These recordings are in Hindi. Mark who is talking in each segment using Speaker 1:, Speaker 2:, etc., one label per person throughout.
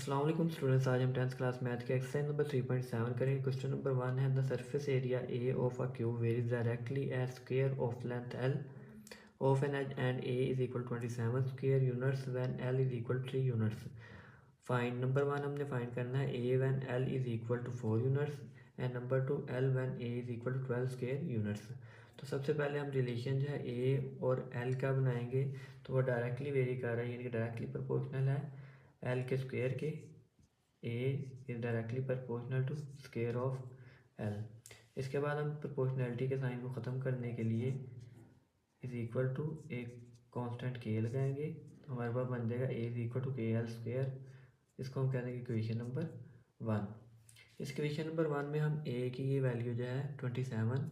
Speaker 1: अस्सलाम वालेकुम स्टूडेंट्स। आज हम 10th क्लास मैथ के एक्सरसाइज नंबर 3.7 करेंगे। क्वेश्चन नंबर 1 है the surface area A of a cube where is directly as square of length L of an edge and A is equal 27 square units when L is equal 3 units. Find number 1 हमने फाइंड करना है A when L is equal to 4 units and number 2 L when A is equal to 12 square units. तो सबसे पहले हम रिलेशन जो है ए और एल का बनाएंगे, तो वो डायरेक्टली वेरी कर रहा है, यानी कि डायरेक्टली प्रोपोर्शनल है एल के स्क्वायर के। A is directly proportional to square of L. इसके बाद हम प्रोपोर्शनैलिटी के साइन को ख़त्म करने के लिए इज इक्वल टू एक कांस्टेंट के लगाएंगे, तो हमारे पास बन जाएगा ए इज इक्वल टू के एल स्क्वायर। इसको हम कह देंगे इक्वेशन नंबर 1। इस इक्वेशन नंबर 1 में हम ए की ये वैल्यू जो है 27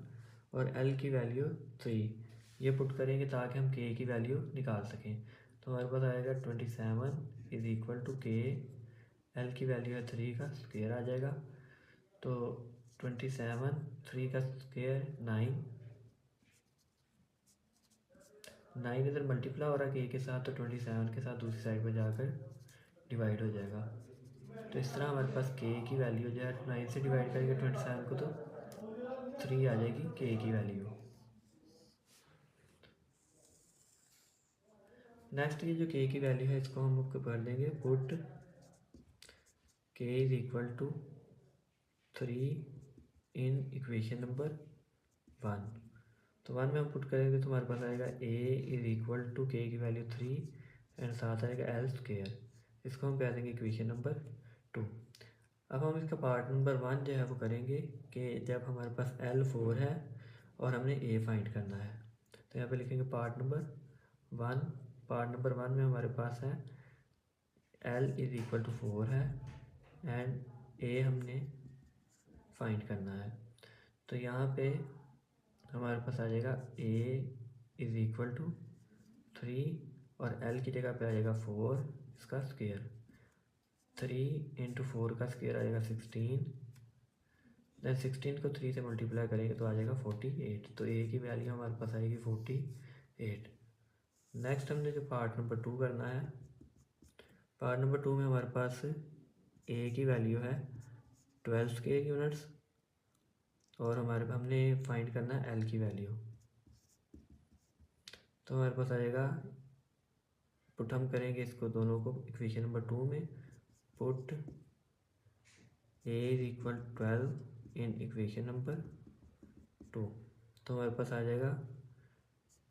Speaker 1: और एल की वैल्यू 3 ये पुट करेंगे ताकि हम के की वैल्यू निकाल सकें। तो हमारे पास आएगा 27 इज इक्वल टू के, एल की वैल्यू है 3 का स्क्वायर आ जाएगा। तो 27 3 का स्क्वायर 9 इधर मल्टीप्लाई हो रहा है के के साथ, तो 27 के साथ दूसरी साइड पर जाकर डिवाइड हो जाएगा। तो इस तरह हमारे पास के की वैल्यू जो है 9 से डिवाइड करेंगे 27 को, तो 3 आ जाएगी के की वैल्यू। नेक्स्ट ये जो के की वैल्यू है इसको हम कर देंगे पुट के is equal to 3 in equation number 1। तो 1 में हम पुट करेंगे तो हमारे पास आएगा ए इज इक्वल टू के की वैल्यू 3 एंड साथ आएगा एल स्क्वायर। इसको हम कह देंगे इक्वेशन नंबर 2। अब हम इसका पार्ट नंबर 1 जो है वो करेंगे कि जब हमारे पास एल 4 है और हमने ए फाइंड करना है, तो यहाँ पे लिखेंगे पार्ट नंबर 1। पार्ट नंबर 1 में हमारे पास है एल इज इक्वल टू 4 है एंड ए हमने फाइंड करना है। तो यहाँ पे हमारे पास आ जाएगा ए इज इक्वल टू 3 और एल की जगह पे आ जाएगा 4 इसका स्क्वायर। 3 इंटू 4 का स्क्वायर आ जाएगा 16, देन 16 को 3 से मल्टीप्लाई करेंगे तो आ जाएगा 48। तो ए की वैल्यू हमारे पास आएगी 48। नेक्स्ट हमने जो पार्ट नंबर 2 करना है, पार्ट नंबर 2 में हमारे पास ए की वैल्यू है 12 स्क्वायर यूनिट्स और हमने फाइंड करना है एल की वैल्यू। तो हमारे पास आएगा, पुट हम करेंगे इसको दोनों को इक्वेशन नंबर 2 में, put a is equal 12 in equation number 2। तो हमारे पास आ जाएगा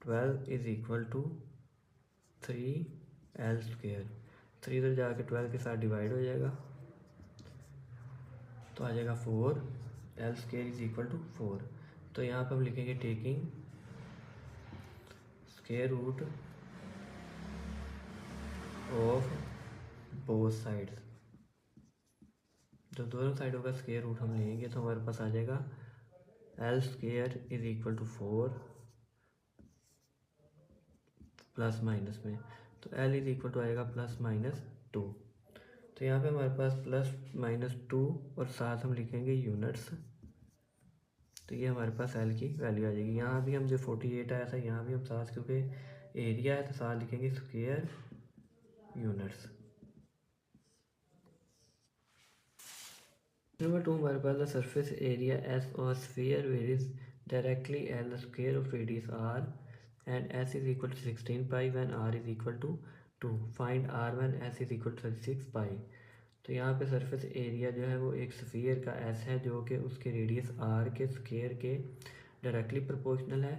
Speaker 1: 12 is equal to 3 L square. 3 इधर जाके 12 के साथ डिवाइड हो जाएगा, तो आ जाएगा 4 L square is equal to 4। तो यहाँ पर हम लिखेंगे taking square root of both sides. जब दोनों साइडों का स्क्वायर रूट हम लेंगे तो हमारे पास आ जाएगा L square is equal to 4 plus minus में, तो एल इज इक्वल टू आएगा प्लस माइनस 2। तो यहाँ पे हमारे पास प्लस माइनस 2 और साथ हम लिखेंगे यूनिट्स, तो ये हमारे पास एल की वैल्यू आ जाएगी। यहाँ भी हम जो 48 आया था यहाँ भी हम साथ, क्योंकि एरिया है तो साथ लिखेंगे स्क्वायर यूनिट्स। नंबर 2 हमारे पास द सरफेस एरिया एस और sphere where is directly L the square of radius r and S is equal to 16 pi when r is equal to 2। Find r when S is equal to 36 pi. तो यहाँ पे सरफेस एरिया जो है वो एक स्फीयर का एस है जो कि उसके रेडियस आर के स्क्वायर के डायरेक्टली प्रोपोर्शनल है।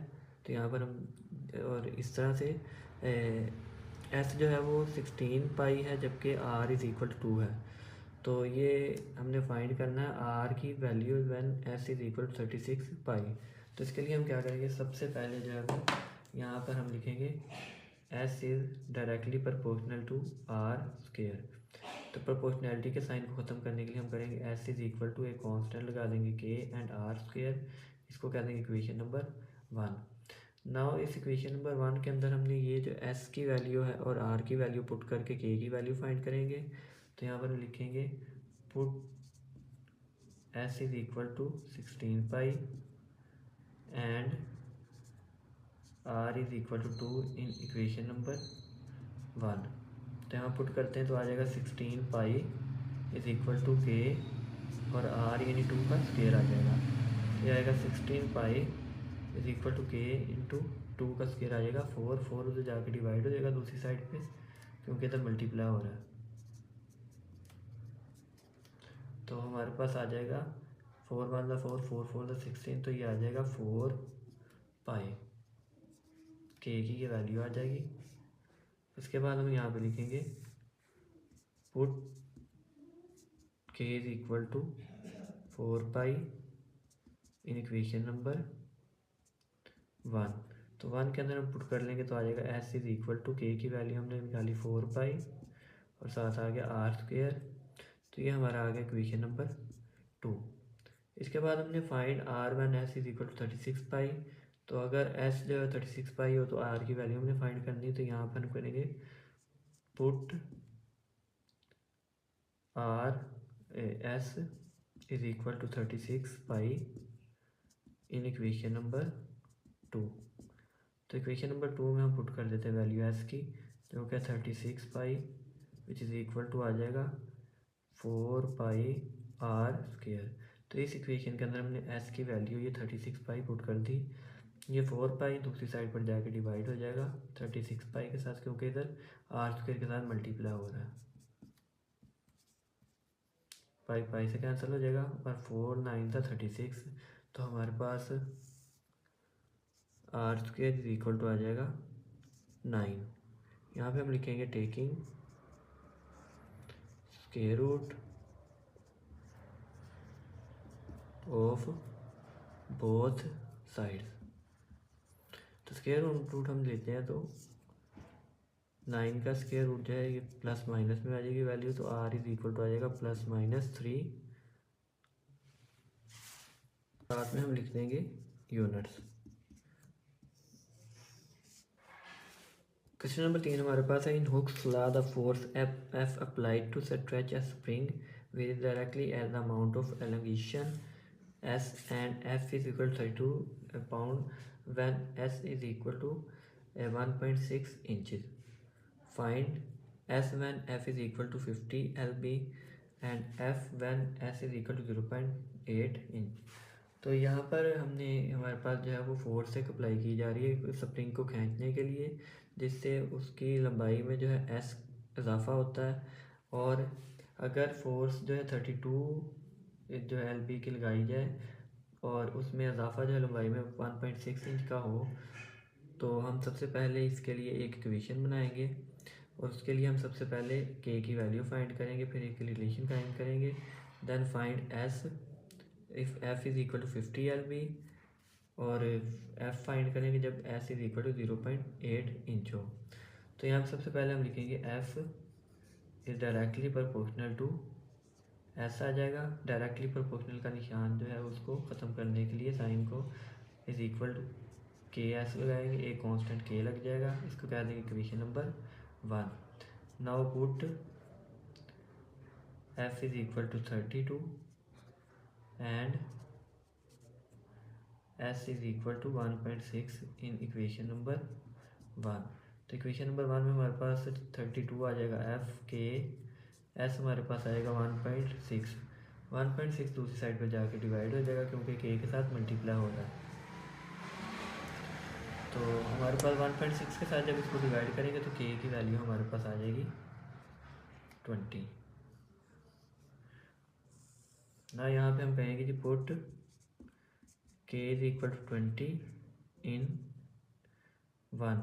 Speaker 1: तो यहाँ पर हम और इस तरह से एस जो है वो 16 पाई है जबकि आर इज़ इक्वल टू 2 है। तो ये हमने फाइंड करना है आर की value when S is equal to 36 pi. तो इसके लिए हम क्या करेंगे, सबसे पहले जो है वो यहाँ पर हम लिखेंगे S is directly proportional to R square. तो प्रोपोर्शनैलिटी के साइन को ख़त्म करने के लिए हम करेंगे एस इज़ इक्वल टू एक कांस्टेंट लगा देंगे के एंड आर स्क्वायर। इसको कह देंगे इक्वेशन नंबर 1। नाउ इस इक्वेशन नंबर 1 के अंदर हमने ये जो एस की वैल्यू है और आर की वैल्यू पुट करके के की वैल्यू फाइंड करेंगे। तो यहाँ पर हम लिखेंगे put S is equal to 16 pi and R is equal to 2 in equation number 1। तो यहाँ पुट करते हैं तो आ जाएगा 16 पाई इज इक्वल टू के और आर यानी 2 का स्क्वायर आ जाएगा। ये आएगा 16 पाई इज इक्वल टू के इंटू 2 का स्क्वायर आ जाएगा 4 उधर जाके डिवाइड हो जाएगा दूसरी साइड पे क्योंकि इधर मल्टीप्लाई हो रहा है। तो हमारे पास आ जाएगा 4 वन ज़ा 4 4 4 ज़ा 16, तो ये आ जाएगा 4 पाई के की ये वैल्यू आ जाएगी। उसके बाद हम यहाँ पे लिखेंगे पुट के is equal to 4 pi in equation number 1। तो 1 के अंदर हम पुट कर लेंगे तो आ जाएगा एस इज इक्वल टू के की वैल्यू हमने निकाली 4 पाई और साथ आ गया आर स्क्वायर। तो ये हमारा आ गया इक्वेशन नंबर 2। इसके बाद हमने find R one S is equal to 36 pi. तो अगर एस जो है 36 पाई हो तो आर की वैल्यू हमने फाइंड करनी है। तो यहाँ पर हम करेंगे put R S is equal to 36 pi in equation number 2। तो इक्वेशन नंबर 2 में हम पुट कर देते हैं वैल्यू एस की, जो क्या 36 पाई विच इज़ इक्वल टू आ जाएगा 4 पाई आर स्क्वायर। तो इस इक्वेशन के अंदर हमने एस की वैल्यू ये 36 पाई पुट कर दी। ये 4 पाई दूसरी साइड पर जाके डिवाइड हो जाएगा 36 पाई के साथ, क्योंकि इधर आर स्क्वायर के साथ मल्टीप्लाई हो रहा है। पाई पाई से कैंसिल हो जाएगा और 4 9 था 36। तो हमारे पास R square is equal to आ जाएगा 9। यहाँ पे हम लिखेंगे taking square root of both sides. तो स्क्वायर रूट हम लेते हैं तो 9 का स्क्वायर रूट जो है ये प्लस माइनस में आ जाएगी वैल्यू, तो आर इज इक्वल टू आ जाएगा ±3। साथ में हम लिख देंगे यूनिट्स। क्वेश्चन नंबर 3 हमारे पास है in Hooke's law the force F applied to stretch a spring varies directly as the amount of elongation S and F is equal to 32 pound when S is equal to 1.6 inches. Find S when F is equal to 50 LB and F when S is equal to 0.8 inch. तो यहाँ पर हमने हमारे पास जो है वो फोर्स एक अप्लाई की जा रही है स्प्रिंग को खींचने के लिए, जिससे उसकी लंबाई में जो है एस इजाफा होता है। और अगर फोर्स जो है 32 जो है LB की लगाई जाए और उसमें इजाफा जो है लंबाई में 1.6 इंच का हो, तो हम सबसे पहले इसके लिए एक इक्वेशन बनाएंगे और उसके लिए हम सबसे पहले के की वैल्यू फाइंड करेंगे, फिर एक रिलेशन फाइंड करेंगे, then find S if F is equal to 50 LB और एफ फाइंड करेंगे जब S is equal to 0.8 inch हो। तो यहाँ सबसे पहले हम लिखेंगे F is directly proportional to S आ जाएगा। डायरेक्टली प्रोपोर्शनल का निशान जो है उसको ख़त्म करने के लिए साइन को is equal to K S लगाएंगे, एक कांस्टेंट के लग जाएगा, इसको कह देंगे equation number 1। Now put F is equal to 32 and S is equal to 1.6 in equation number 1। तो इक्वेशन नंबर 1 में हमारे पास 32 आ जाएगा एफ के, एस हमारे पास आएगा 1.6। 1.6 दूसरी साइड पर जाके डिवाइड हो जाएगा क्योंकि के साथ मल्टीप्लाई हो रहा है। तो हमारे पास 1.6 के साथ जब इसको डिवाइड करेंगे तो के की वैल्यू हमारे पास आ जाएगी 20 ना। यहाँ पे हम कहेंगे जी पुट के इज इक्वल टू 20 इन 1।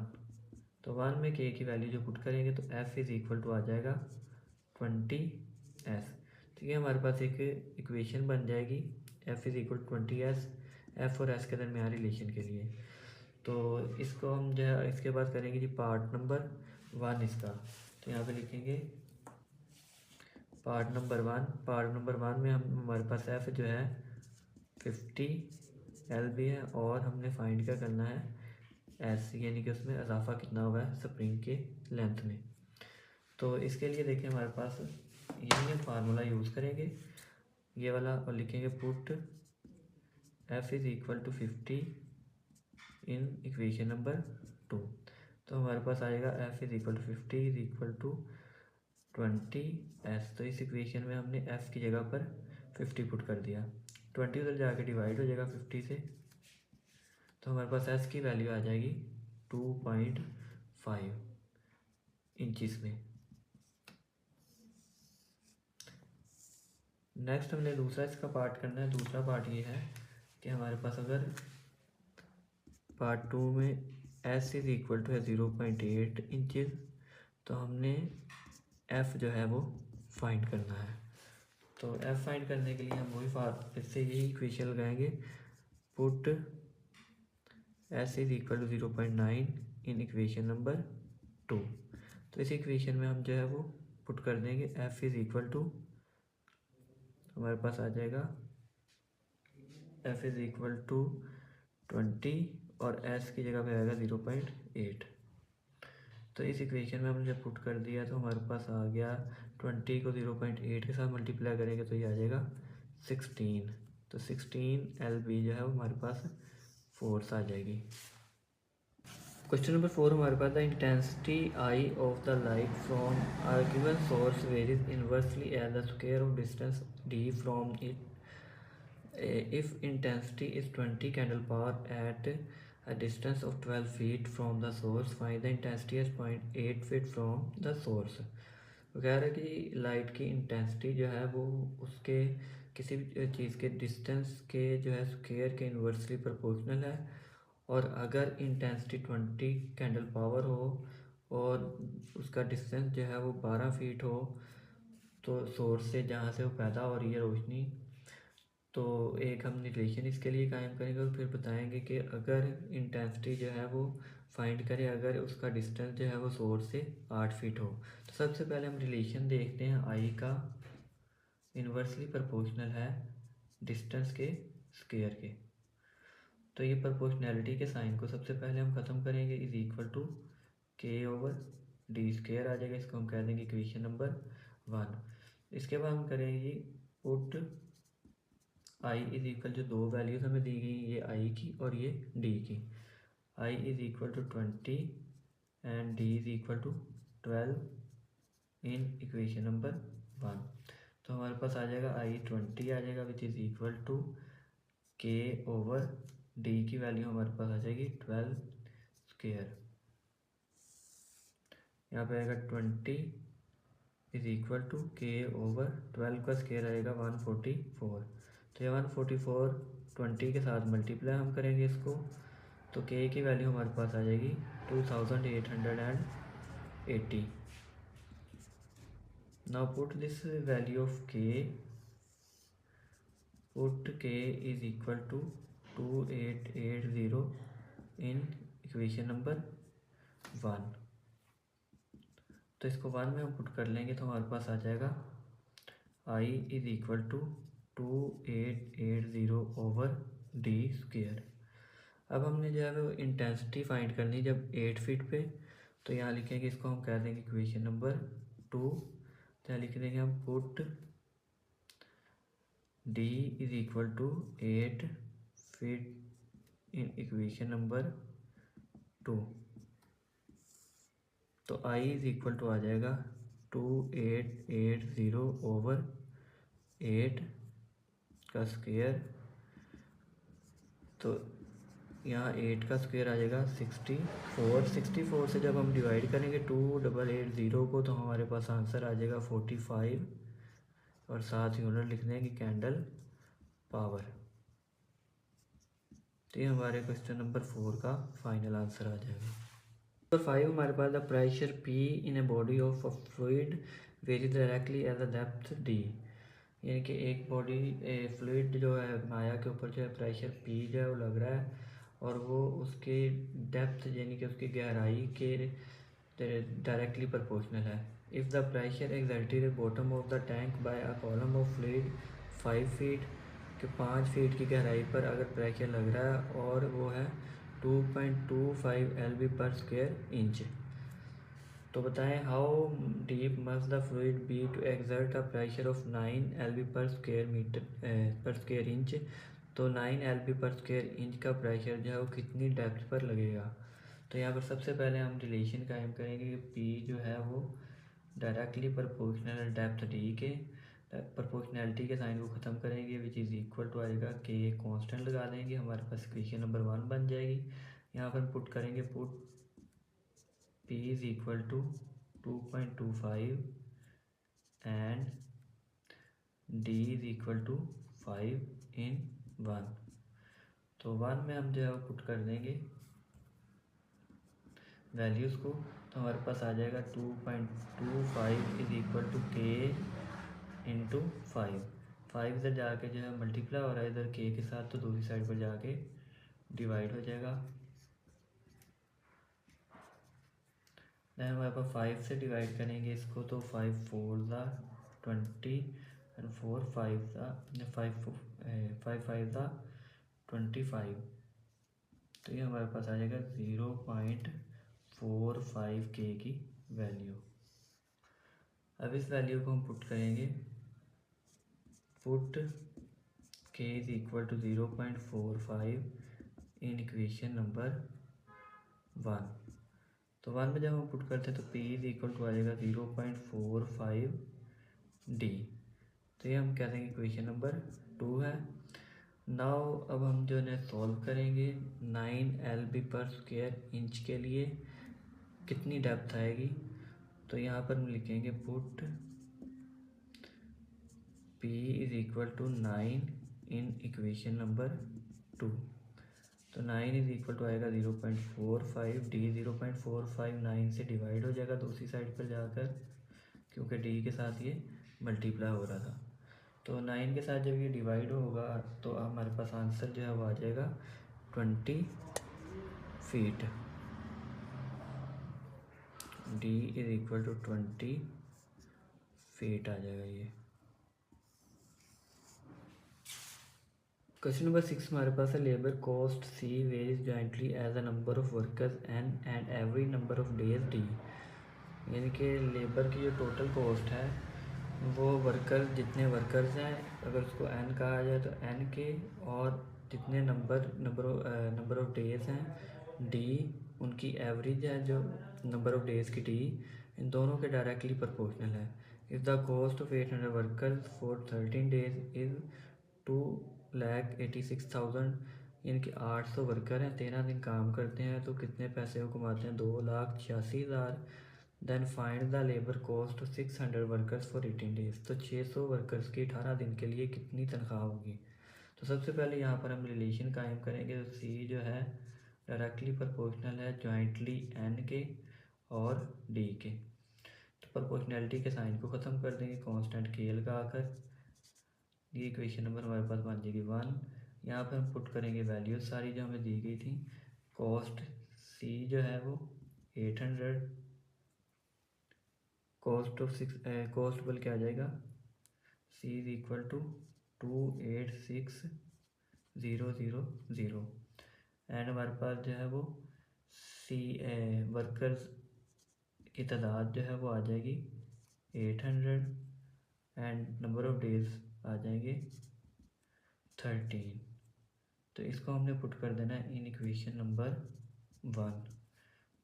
Speaker 1: तो 1 में के की वैल्यू जो पुट करेंगे तो एफ इज इक्वल टू आ जाएगा 20s। ठीक है, हमारे पास एक इक्वेशन बन जाएगी F is equal to 20s F और एस के दरमियान रिलेशन के लिए। तो इसको हम जो है इसके बाद करेंगे जी पार्ट नंबर 1 इसका। तो यहाँ पे लिखेंगे पार्ट नंबर 1। पार्ट नंबर 1 में हम हमारे पास एफ जो है 50 LB है और हमने फाइंड क्या करना है एस, यानी कि उसमें इजाफा कितना हुआ है स्प्रिंग के लेंथ में। तो इसके लिए देखिए हमारे पास यही हम फार्मूला यूज़ करेंगे ये वाला और लिखेंगे put F is equal to 50 in equation number 2। तो हमारे पास आएगा F is equal to 50 is equal to 20s, तो इस इक्वेशन में हमने f की जगह पर 50 पुट कर दिया। 20 उधर जाके डिवाइड हो जाएगा 50 से, तो हमारे पास s की वैल्यू आ जाएगी 2.5 इंचिस में। नेक्स्ट हमने दूसरा इसका पार्ट करना है। दूसरा पार्ट ये है कि हमारे पास अगर पार्ट 2 में s इज इक्वल टू है 0.8 इंचज़, तो हमने f जो है वो फाइंड करना है। तो f फाइंड करने के लिए हम वही फिर से यही इक्वेशन लगाएंगे, put s is equal to 0.9 in equation number 2। तो इस इक्वेशन में हम जो है वो पुट कर देंगे f इज इक्वल टू, हमारे पास आ जाएगा f इज इक्वल टू 20 और s की जगह पे आएगा 0.8। तो इस इक्वेशन में हमने जब पुट कर दिया तो हमारे पास आ गया 20 को 0.8 के साथ मल्टीप्लाई करेंगे तो ये आ जाएगा 16। तो 16 LB जो है वो हमारे पास फोर्स आ जाएगी। क्वेश्चन नंबर 4 हमारे पास, the intensity I of the light from a given source varies inversely as the square of distance d from it. If intensity is 20 candle power at a distance of 12 feet from the source, find the intensity as 0.8 feet from the source। वो कह रहा है कि लाइट की इंटेंसिटी जो है वो उसके किसी भी चीज़ के डिस्टेंस के जो है स्क्वायर के इन्वर्सली प्रोपोर्शनल है, और अगर इंटेंसिटी 20 कैंडल पावर हो और उसका डिस्टेंस जो है वो 12 फीट हो, तो सोर्स से जहाँ से वो पैदा हो रही है रोशनी, तो एक हम रिलेशन इसके लिए कायम करेंगे और फिर बताएंगे कि अगर इंटेंसिटी जो है वो फाइंड करें अगर उसका डिस्टेंस जो है वो सोर्स से 8 फीट हो। तो सबसे पहले हम रिलेशन देखते हैं, आई का इन्वर्सली प्रोपोर्शनल है डिस्टेंस के स्क्वायर के। तो ये प्रोपोर्शनैलिटी के साइन को सबसे पहले हम ख़त्म करेंगे, इज इक्वल टू के ओवर डी स्क्वायर आ जाएगा। इसको हम कह देंगे इक्वेशन नंबर 1। इसके बाद हम करेंगे पुट आई इज इक्वल जो दो वैल्यूज़ हमें दी गई, ये आई की और ये डी की। I is equal to 20 and D is equal to 12 in equation number 1। तो हमारे पास आ जाएगा आई 20 आ जाएगा विच इज़ इक्वल टू के ओवर डी की वैल्यू हमारे पास आ जाएगी 12 स्क्वायर। यहाँ पे आएगा 20 इज इक्वल टू के ओवर 12 का स्क्वायर आएगा 144। तो ये 144 20 के साथ मल्टीप्लाई हम करेंगे इसको, तो के की वैल्यू हमारे पास आ जाएगी 2880। Now put this value of K, put के is equal to 2880 in equation number 1। तो इसको 1 में हम पुट कर लेंगे तो हमारे पास आ जाएगा I is equal to 2880 over D square. अब हमने जो है वो इंटेंसिटी फाइंड करनी जब 8 फीट पे, तो यहाँ लिखेंगे, इसको हम कह देंगे इक्वेशन नंबर 2। तो यहाँ लिख देंगे हम put D is equal to 8 feet in equation number 2। तो आई इज इक्वल टू आ जाएगा 2880 ओवर 8 का स्क्वायर। तो यहाँ 8 का स्क्वायर आ जाएगा 64 से जब हम डिवाइड करेंगे 2880 को, तो हमारे पास आंसर आ जाएगा 45 और साथ ही यूनिट लिख देंगे कैंडल पावर। तो ये हमारे क्वेश्चन नंबर 4 का फाइनल आंसर आ जाएगा। नंबर 5 हमारे पास, the pressure P in a body of a fluid vary directly at the depth D। यानी कि एक बॉडी फ्लूइड जो है माया के ऊपर जो है प्रेशर P जो है वो लग रहा है, और वो उसके डेप्थ यानी कि उसकी गहराई के डायरेक्टली प्रोपोर्शनल है। If the pressure exerted at bottom of the tank bye a column of fluid 5 feet, कि 5 फीट की गहराई पर अगर प्रेशर लग रहा है और वो है 2.25 LB पर स्क्वायर इंच, तो बताएं how deep must the fluid be to exert a pressure of 9 LB per square metre per square inch. तो 9 LB पर स्क्वायर इंच का प्रेशर जो है वो कितनी डेप्थ पर लगेगा। तो यहाँ पर सबसे पहले हम रिलेशन कायम करेंगे कि P जो है वो डायरेक्टली प्रोपोर्शनल डेप्थ डी के, प्रोपोर्शनैलिटी के साइन को ख़त्म करेंगे, विच इज़ इक्वल टू आएगा के कांस्टेंट लगा देंगे, हमारे पास इक्वेशन नंबर 1 बन जाएगी। यहाँ पर पुट करेंगे, put P is equal to 2.25 and D is equal to 5 in 1। तो 1 में हम जो है वो पुट कर देंगे वैल्यूज़ को, तो हमारे पास आ जाएगा 2.25 इज़ इक्वल टू के इंटू 5 इधर जाके जो है मल्टीप्लाई हो रहा है इधर के साथ, तो दूसरी साइड पर जाके डिवाइड हो जाएगा। देन हमारे पास 5 से डिवाइड करेंगे इसको, तो 5 4 ज़ा 20 एंड 4 5 ज़ा 5 ज़ा 25, तो ये हमारे पास आ जाएगा 0.45 के की वैल्यू। अब इस वैल्यू को हम पुट करेंगे, put K is equal to 0.45 in equation number 1। तो 1 में जब हम पुट करते हैं तो P इज़ इक्वल टू आ जाएगा 0.45 D, तो ये हम कह देंगे इक्वेशन नंबर 2 है। नाउ अब हम जो है सॉल्व करेंगे 9 LB पर स्क्वायर इंच के लिए कितनी डेप्थ आएगी, तो यहाँ पर हम लिखेंगे put P is equal to 9 in equation number 2, तो 9 इज़ इक्वल टू आएगा 0.45, D 0.45 9 से डिवाइड हो जाएगा दूसरी साइड पर जाकर, क्योंकि D के साथ ये मल्टीप्लाई हो रहा था। तो 9 के साथ जब ये डिवाइड होगा तो हमारे पास आंसर जो है वो आ जाएगा 20 feet. D is equal to 20 feet आ जाएगा ये। क्वेश्चन नंबर 6 हमारे पास है, labour cost C varies jointly as a number of workers and every number of days D, यानी कि लेबर की जो टोटल कॉस्ट है वो वर्कर जितने वर्कर्स हैं अगर उसको n कहा जाए तो n के, और जितने नंबर ऑफ डेज हैं D, उनकी एवरेज है जो नंबर ऑफ डेज की D, इन दोनों के डायरेक्टली प्रोपोर्शनल है। If the cost of 800 workers for 13 days is 2,86,000, यानी कि 800 वर्कर हैं 13 दिन काम करते हैं तो कितने पैसे वो कमाते हैं, 2,86,000। Then find the labour cost of 600 workers for 18 days, तो 600 वर्कर्स की 18 दिन के लिए कितनी तनख्वाह होगी। तो सबसे पहले यहाँ पर हम रिलेशन कायम करेंगे, तो C जो है डायरेक्टली प्रोपोर्शनल है जॉइंटली n के और D के, तो प्रोपोर्शनैलिटी के साइन को ख़त्म कर देंगे कांस्टेंट K लगा कर, ये इक्वेशन नंबर हमारे पास बन जाएगी 1। यहाँ पर हम पुट करेंगे वैल्यूज सारी जो हमें दी गई थी। कॉस्ट C जो है वो 800, कॉस्ट ऑफ 6 कॉस्ट बल क्या आ जाएगा, C is equal to 286,000 and हमारे पास जो है वो C वर्कर्स की तादाद जो है वो आ जाएगी 800 एंड नंबर ऑफ डेज आ जाएंगे 13, तो इसको हमने पुट कर देना है इन इक्वेशन नंबर 1।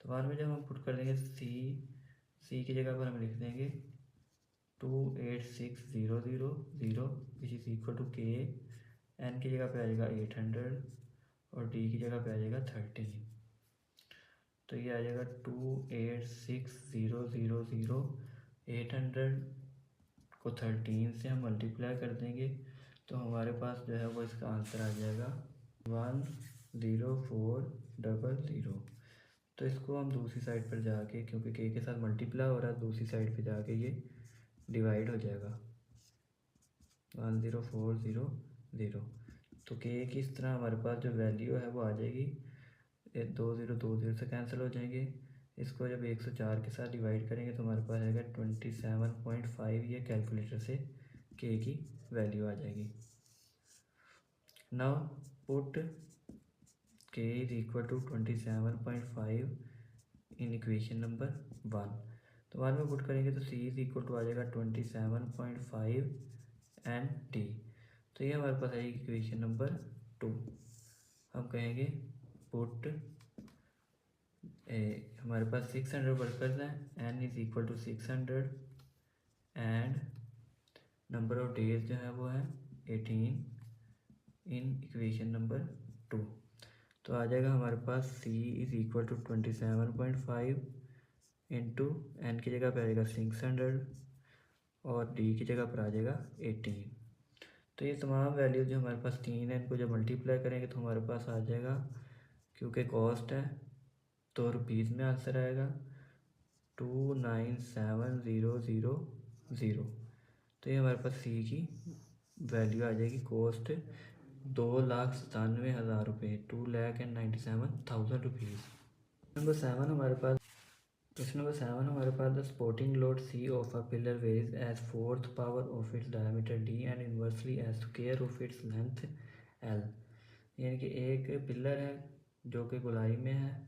Speaker 1: तो 1 में जब हम पुट कर देंगे C की जगह पर हम लिख देंगे 286,000 विच इज़ इक्वल टू के, n की जगह पे आ जाएगा 800 और D की जगह पे आ जाएगा 13, तो ये आ जाएगा 286,000, 800 को 13 से हम मल्टीप्लाई कर देंगे तो हमारे पास जो है वो इसका आंसर आ जाएगा 10400। तो इसको हम दूसरी साइड पर जाके, क्योंकि के साथ मल्टीप्लाई हो रहा है, दूसरी साइड पे जाके ये डिवाइड हो जाएगा 10400। तो के की इस तरह हमारे पास जो वैल्यू है वो आ जाएगी, 2 से कैंसिल हो जाएंगे, इसको जब 104 के साथ डिवाइड करेंगे तो हमारे पास आएगा 27.5, ये कैलकुलेटर से के की वैल्यू आ जाएगी। नाउ पुट के is equal to 27.5 in equation number 1, तो 1 में पुट करेंगे तो C इज इक्वल टू आ जाएगा 27.5 एंड D, तो ये हमारे पास आएगी इक्वेशन नंबर 2। हम कहेंगे पुट हमारे पास 600 वर्कर्स हैं, n is equal to 600 and number of days जो है वो है 18 इन इक्वेशन नंबर 2। तो आ जाएगा हमारे पास c is equal to 27.5 into N की जगह पर आ जाएगा 600 और डी की जगह पर आ जाएगा 18। तो ये तमाम वैल्यूज जो हमारे पास तीन है, इनको जब मल्टीप्लाई करेंगे तो हमारे पास आ जाएगा, क्योंकि कॉस्ट है तो रुपीज़ में आंसर आएगा 297,000। तो ये हमारे पास सी की वैल्यू आ जाएगी, कॉस्ट 2,97,000 रुपये, 2,97,000 रुपीज़। नंबर 7 हमारे पास, क्वेश्चन नंबर 7 हमारे पास, the supporting load C of a pillar varies as fourth power of its diameter D and inversely as square of its length L. यानी कि एक पिलर है जो कि गोलाई में है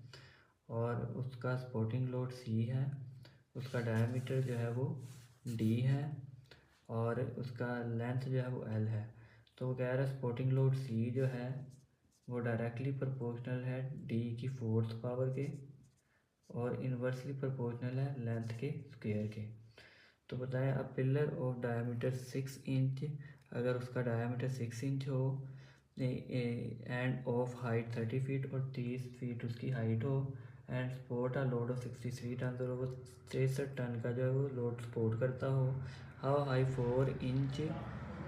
Speaker 1: और उसका सपोर्टिंग लोड सी है, उसका डायमीटर जो है वो डी है और उसका लेंथ जो है वो एल है। तो वो कह रहा है सपोर्टिंग लोड सी जो है वो डायरेक्टली प्रोपोर्शनल है डी की फोर्थ पावर के और इन्वर्सली प्रोपोर्शनल है लेंथ के स्क्वायर के। तो बताएं अब पिलर ऑफ डायमीटर 6 इंच, अगर उसका डायमीटर 6 इंच हो एंड ऑफ हाइट 30 फीट और 30 फीट उसकी हाइट हो and support a load of 63 ton, और वो 63 टन का जो है वो लोड सपोर्ट करता हो। How high 4 inch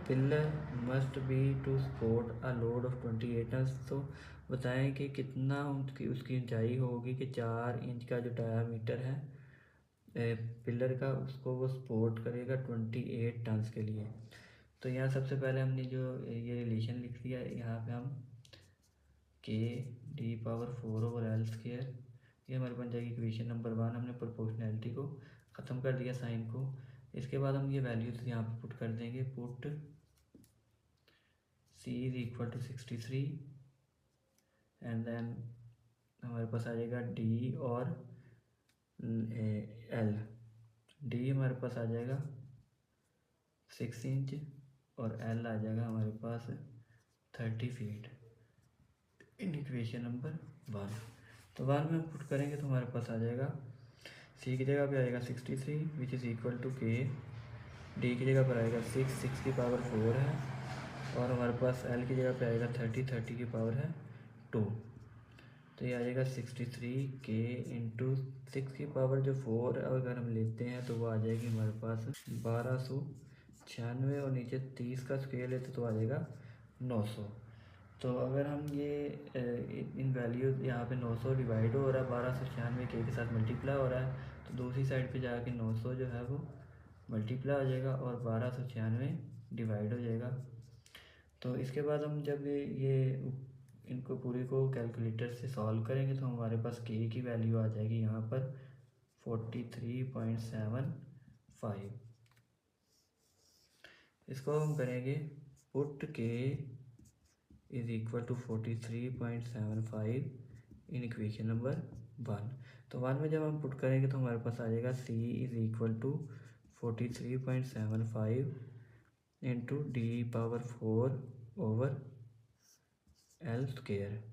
Speaker 1: pillar must be to support a load of 28 ton. तो बताएं कि कितना उसकी ऊंचाई होगी कि 4 इंच का जो डायामीटर है पिलर का, उसको वो सपोर्ट करेगा 28 टन के लिए। तो यहाँ सबसे पहले हमने जो ये रिलेशन लिख दिया, यहाँ पे हम के D power 4 over L square, ये हमारे बन जाएगी इक्वेशन नंबर 1। हमने प्रोपोर्शनैलिटी को ख़त्म कर दिया साइन को। इसके बाद हम ये वैल्यूज यहाँ पे पुट कर देंगे, put c is equal to 63 and then हमारे पास आ जाएगा d और l। d हमारे पास आ जाएगा 6 इंच और l आ जाएगा हमारे पास 30 फीट इन इक्वेशन नंबर 1। तो 1 में हम पुट करेंगे तो हमारे पास आ जाएगा c की जगह पे आएगा 63 which is equal to k, d की जगह पर आएगा 6 की पावर 4 है और हमारे पास l की जगह पे आएगा 30 की पावर है 2। तो ये आ जाएगा 63 के इंटू 6 की पावर जो 4 अगर हम लेते हैं तो वो आ जाएगी हमारे पास 1296 और नीचे 30 का स्क्वायर लेते तो आ जाएगा 900। तो अगर हम ये इन वैल्यूज यहाँ पे 900 डिवाइड हो रहा है 1296 के साथ मल्टीप्लाई हो रहा है, तो दूसरी साइड पे जाके 900 जो है वो मल्टीप्लाई हो जाएगा और 1296 डिवाइड हो जाएगा। तो इसके बाद हम जब ये इनको पूरी को कैलकुलेटर से सॉल्व करेंगे तो हमारे पास के की वैल्यू आ जाएगी यहाँ पर 43.75। इसको हम करेंगे पुट के is equal to 43.75 in equation number 1। तो 1 में जब हम पुट करेंगे तो हमारे पास आ जाएगा c is equal to 43.75 into D power 4 over L square.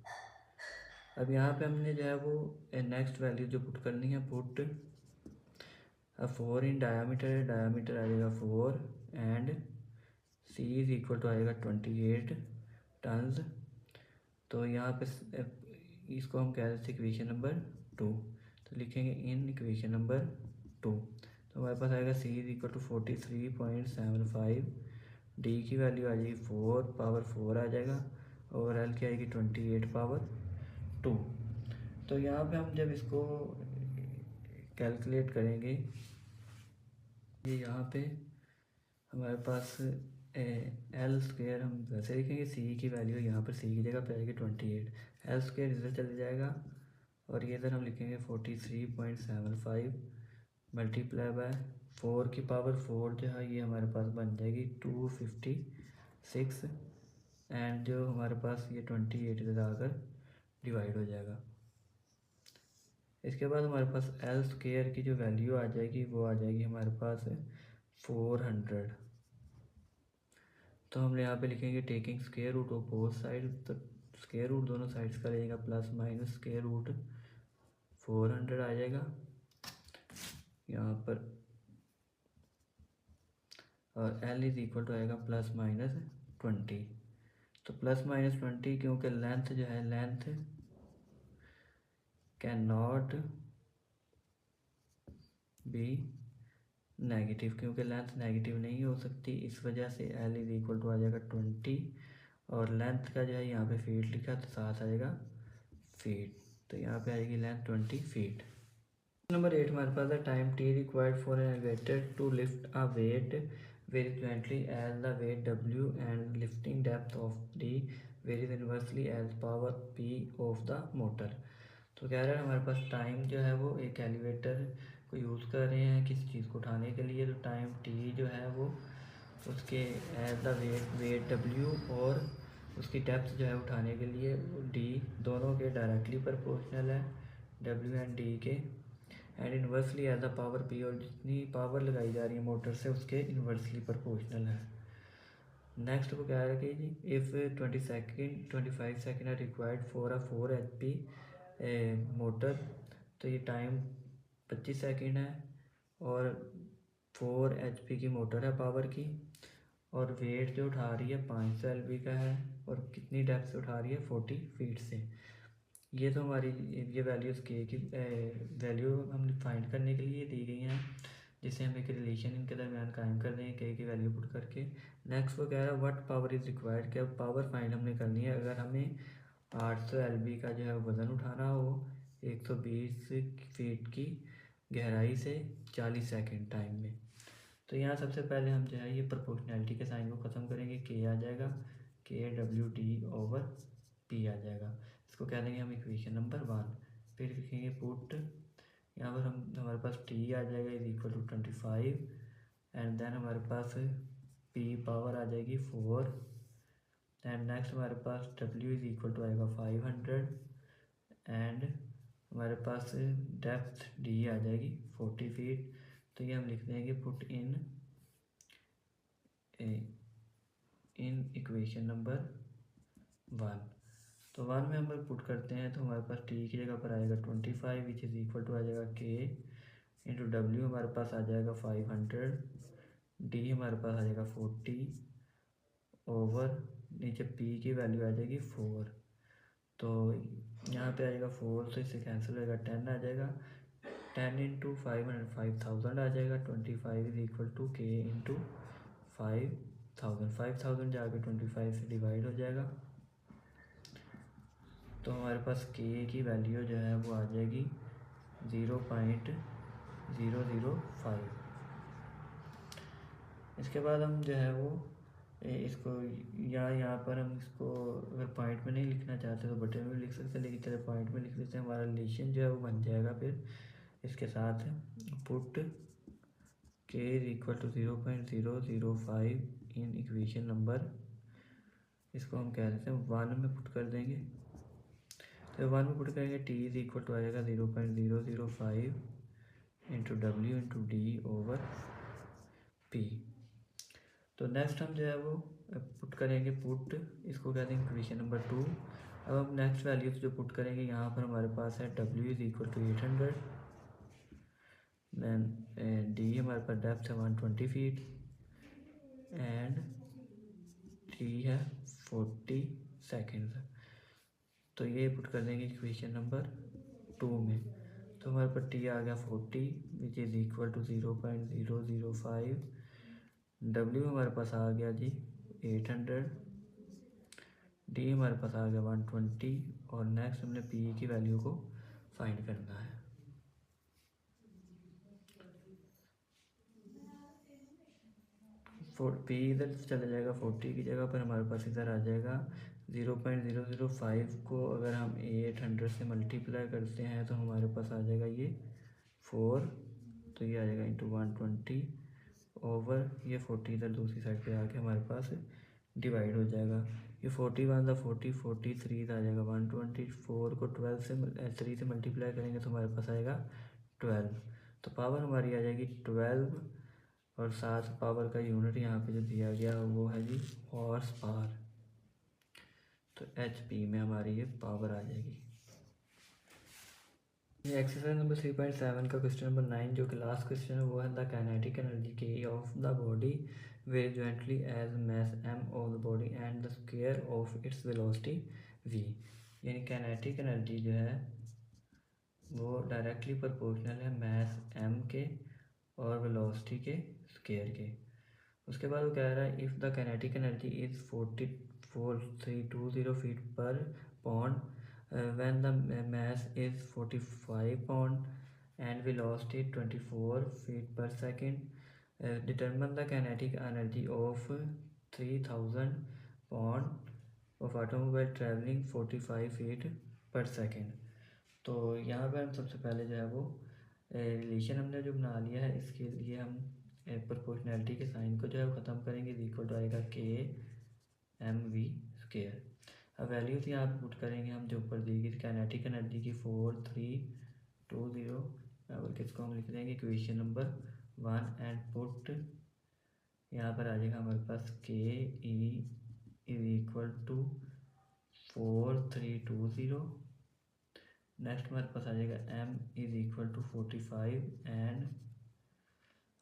Speaker 1: अब यहाँ पे हमने जो है वो नेक्स्ट वैल्यू जो पुट करनी है, पुट 4 इन डायामीटर है, डायामीटर आ जाएगा 4 and c is equal to आएगा 28 टन्स। तो यहाँ पे इसको हम कह देते हैं इक्वेशन नंबर 2, तो लिखेंगे इन इक्वेशन नंबर 2। तो हमारे पास आएगा c is equal to 43.75, D की वैल्यू आ जाएगी 4 पावर 4 आ जाएगा और एल की आएगी 28 पावर 2। तो यहाँ पे हम जब इसको कैलकुलेट करेंगे, ये यहाँ पे हमारे पास एल स्क्वायर हम वैसे लिखेंगे, सी की वैल्यू यहाँ पर सी की जगह पे आएगी 28, एल स्क्वायर इधर चले जाएगा और ये इधर हम लिखेंगे 43.75 मल्टीप्लाई बाय 4 की पावर 4 जो है ये हमारे पास बन जाएगी 256 एंड जो हमारे पास ये 28 इधर आकर डिवाइड हो जाएगा। इसके बाद हमारे पास एल स्क्वायर की जो वैल्यू आ जाएगी वो आ जाएगी हमारे पास 400। तो हम यहाँ पे लिखेंगे taking square root of both side, तो स्क्वायर रूट दोनों साइड्स का रहेगा प्लस माइनस स्क्वायर रूट 400 आ जाएगा यहाँ पर, और L इज इक्वल टू आएगा ±20। तो ±20 क्योंकि लेंथ जो है, length can not be negative, क्योंकि लेंथ नेगेटिव नहीं हो सकती, इस वजह से L इज इक्वल टू आ जाएगा 20, और लेंथ का जो है यहाँ पे फीट लिखा तो साथ आएगा फीट, तो यहाँ पे आएगी लेंथ 20 फीट। नंबर 8 हमारे पास है time t required for an elevator to lift a weight vary fluently as the weight w and lifting depth of d varies inversely as power p of the motor. तो कह रहा है हमारे पास टाइम जो है वो एक एलिवेटर को यूज़ कर रहे हैं किसी चीज़ को उठाने के लिए, तो टाइम t जो है वो उसके एज द वेट w और उसकी डेप्थ जो है उठाने के लिए d दोनों के डायरेक्टली प्रोपोर्शनल है, w एंड d के, and inversely as the power p, और जितनी पावर लगाई जा रही है मोटर से उसके इन्वर्सली प्रोपोर्शनल है। नेक्स्ट वो कह रहा है कि जी if 25 second are required for a 4 HP motor, तो ये टाइम 25 सेकेंड है और 4 HP की मोटर है पावर की, और वेट जो उठा रही है 500 LB का है, और कितनी डेप्थ से उठा रही है 40 फीट से। ये तो हमारी ये वैल्यूज़ के की वैल्यू हम फाइंड करने के लिए दी गई हैं, जिससे हम एक रिलेशन इनके दरमियान कायम कर देंगे के की वैल्यू पुट करके। नेक्स्ट वो कह रहा है व्हाट पावर इज़ रिक्वायर्ड, क्या पावर फाइंड हमने करनी है अगर हमें 800 LB का जो है वज़न उठाना हो 120 फीट की गहराई से 40 सेकेंड टाइम में। तो यहाँ सबसे पहले हम जो है ये प्रोपोर्शनैलिटी के साइन को ख़त्म करेंगे, के आ जाएगा KWT/P आ जाएगा, इसको कह देंगे हम इक्वेशन नंबर 1। फिर लिखेंगे पुट, यहाँ पर हमारे पास T आ जाएगा is equal to 25, and then हमारे पास P पावर आ जाएगी 4, एंड नेक्स्ट हमारे पास W इज इक्वल टू आएगा 500, एंड हमारे पास डेप्थ D आ जाएगी 40 फीट। तो ये हम लिख देंगे पुट इन इक्वेशन नंबर 1। तो 1 में हम पुट करते हैं तो हमारे पास t की जगह पर आएगा 25 विच इज़ इक्वल टू आ जाएगा k इंटू डब्ल्यू हमारे पास आ जाएगा 500, d हमारे पास आ जाएगा 40 ओवर नीचे p की वैल्यू आ जाएगी 4, तो यहाँ पे आ जाएगा 4, तो इससे कैंसिल होगा 10 आ जाएगा, 10 इंटू 500 5000 आ जाएगा, 25 is equal to k into 5000 जाके 25 से डिवाइड हो जाएगा, तो हमारे पास k की वैल्यू जो है वो आ जाएगी 0.005। इसके बाद हम जो है वो इसको यहाँ पर हम इसको अगर पॉइंट में नहीं लिखना चाहते तो बटन में लिख सकते हैं, लेकिन चले पॉइंट में लिख लेते हैं, हमारा रिलेशन जो है वो बन जाएगा फिर इसके साथ put k is equal to 0.005 in equation number, इसको हम कह देते हैं 1 में पुट कर देंगे। तो 1 में पुट करेंगे t इज इक्वल टू आ जाएगा 0.005 into W into D over p। तो नेक्स्ट हम जो है वो पुट करेंगे पुट, इसको कहते हैं इक्वेशन नंबर 2। अब हम नेक्स्ट वैल्यूज जो पुट करेंगे, यहाँ पर हमारे पास है w is equal to 800, then d हमारे पास डेप्थ है 120 फीट, एंड t है 40 सेकेंड। तो ये पुट कर देंगे इक्वेशन नंबर 2 में, तो हमारे पास t आ गया 40 which is equal to 0.005, w हमारे पास आ गया जी 800, d हमारे पास आ गया 120, और नेक्स्ट हमने p की वैल्यू को फाइंड करना है। p इधर चला जाएगा 40 की जगह पर, हमारे पास इधर आ जाएगा 0.005 को अगर हम 800 से मल्टीप्लाई करते हैं तो हमारे पास आ जाएगा ये 4, तो ये आ जाएगा इंटू 120 ओवर ये 40 इधर दूसरी साइड पे आके हमारे पास डिवाइड हो जाएगा। ये 41 था 40, 43 आ जाएगा 124 को 12 से 3 से मल्टीप्लाई करेंगे तो हमारे पास आएगा 12, तो पावर हमारी आ जाएगी 12, और साथ पावर का यूनिट यहाँ पे जो दिया गया वो है जी हॉर्स पावर, तो HP में हमारी ये पावर आ जाएगी। ये एक्सरसाइज नंबर 3.7 का क्वेश्चन नंबर 9 जो कि लास्ट क्वेश्चन है वो है the kinetic energy K of the body vary jointly as mass m of the body and the square of its velocity v। यानी काइनेटिक एनर्जी जो है वो डायरेक्टली प्रोपोर्शनल है मैस m के और वेलोसिटी के स्क्वायर के। उसके बाद वो कह रहा है if the kinetic energy is 44320 feet पर pound when the mass is 45 pound and velocity 24 feet per second, determine the kinetic energy of 3000 pound of automobile traveling 45 feet per second। तो यहाँ पर हम सबसे पहले जो है वो रिलेशन हमने जो बना लिया है इसके लिए हम प्रोपोर्शनैलिटी के साइन को जो है वो ख़त्म करेंगे। इक्वल टू आएगा के एम वी स्क्वायर। अब वैल्यूज यहाँ पे पुट करेंगे हम जो ऊपर दी गई काइनेटिक एनर्जी की 4320 बल्कि इसको हम लिख देंगे इक्वेशन नंबर 1 एंड पुट यहाँ पर आ जाएगा हमारे पास K E is equal to 4320। Next हमारे पास आ जाएगा M is equal to 45 and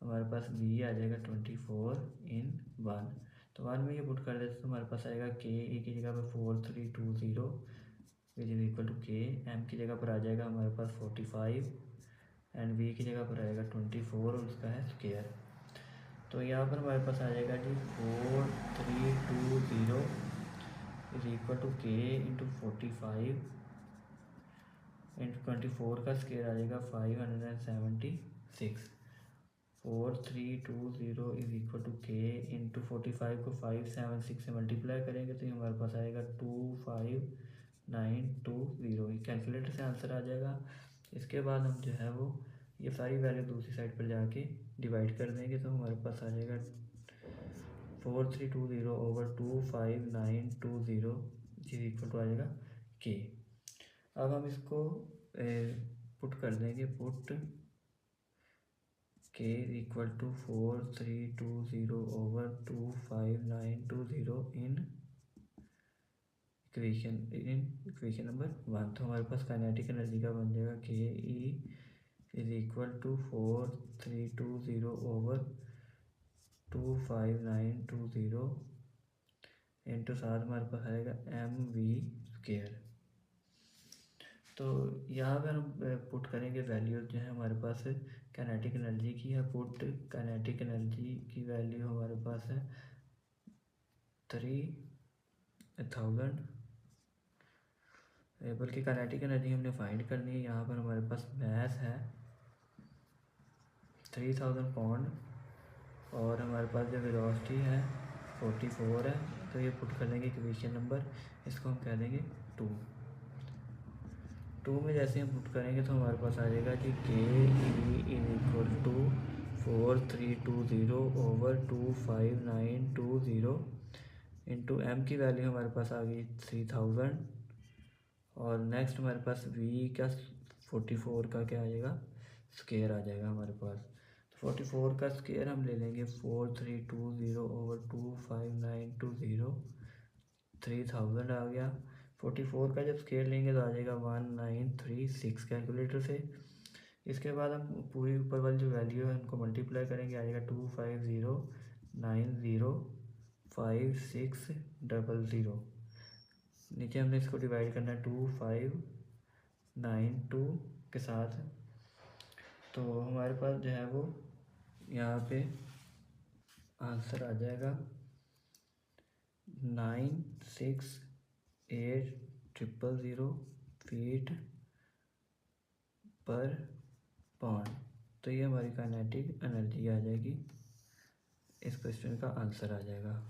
Speaker 1: हमारे पास बी आ जाएगा 24 इन 1। तो 1 में ये पुट कर देते तो हमारे पास आएगा के ई की जगह पर 4320 विच इज इक्वल टू के एम की जगह पर आ जाएगा हमारे पास 45 एंड बी की जगह पर आएगा 24 और उसका है स्क्वायर। तो यहाँ पर हमारे पास आ जाएगा जी 4320 इज इक्वल टू के इंटू 45 इंटू 24 का स्क्वायर आ जाएगा 576। 4320 इज इक्वल टू के इंटू 45 को 576 से मल्टीप्लाई करेंगे तो ये हमारे पास आएगा 25920। कैलकुलेटर से आंसर आ जाएगा। इसके बाद हम जो है वो ये सारी वैल्यू दूसरी साइड पर जाके डिवाइड कर देंगे तो हमारे पास आ जाएगा 4320 ओवर 25920 इज इक्वल टू आ जाएगा के। अब हम इसको पुट कर देंगे। पुट के is equal to 4320 over 25920 in equation number 1। तो हमारे पास काइनेटिक एनर्जी का बन जाएगा K E is equal to 4320 over 25920 into साथ हमारे पास आएगा एम वी स्क्वायर। तो यहाँ पर हम पुट करेंगे वैल्यू जो है हमारे पास काइनेटिक एनर्जी की है। पुट काइनेटिक एनर्जी की वैल्यू हमारे पास है 3000 बल्कि काइनेटिक एनर्जी हमने फाइंड करनी है। यहाँ पर हमारे पास मैस है 3000 पाउंड और हमारे पास जो वेलोसिटी है 44 है। तो ये पुट कर देंगे इक्वेशन नंबर, इसको हम कह देंगे 2 में जैसे हम पुट करेंगे तो हमारे पास आ जाएगा कि K E is equal to 4320 over 25920 into M की वैल्यू हमारे पास आ गई 3000 और नेक्स्ट हमारे पास वी का 44 का क्या आ जाएगा स्क्वायर आ जाएगा हमारे पास। तो 44 का स्क्वायर हम ले लेंगे 4320 ओवर 25920 3000 आ गया। 44 का जब स्क्वायर लेंगे तो आ जाएगा 1936 कैलकुलेटर से। इसके बाद हम पूरी ऊपर वाली जो वैल्यू है उनको मल्टीप्लाई करेंगे आ जाएगा 250905600। नीचे हमने इसको डिवाइड करना है 2592 के साथ। तो हमारे पास जो है वो यहाँ पे आंसर आ जाएगा 96800 फीट पर पाउंड। तो ये हमारी काइनेटिक एनर्जी आ जाएगी। इस क्वेश्चन का आंसर आ जाएगा।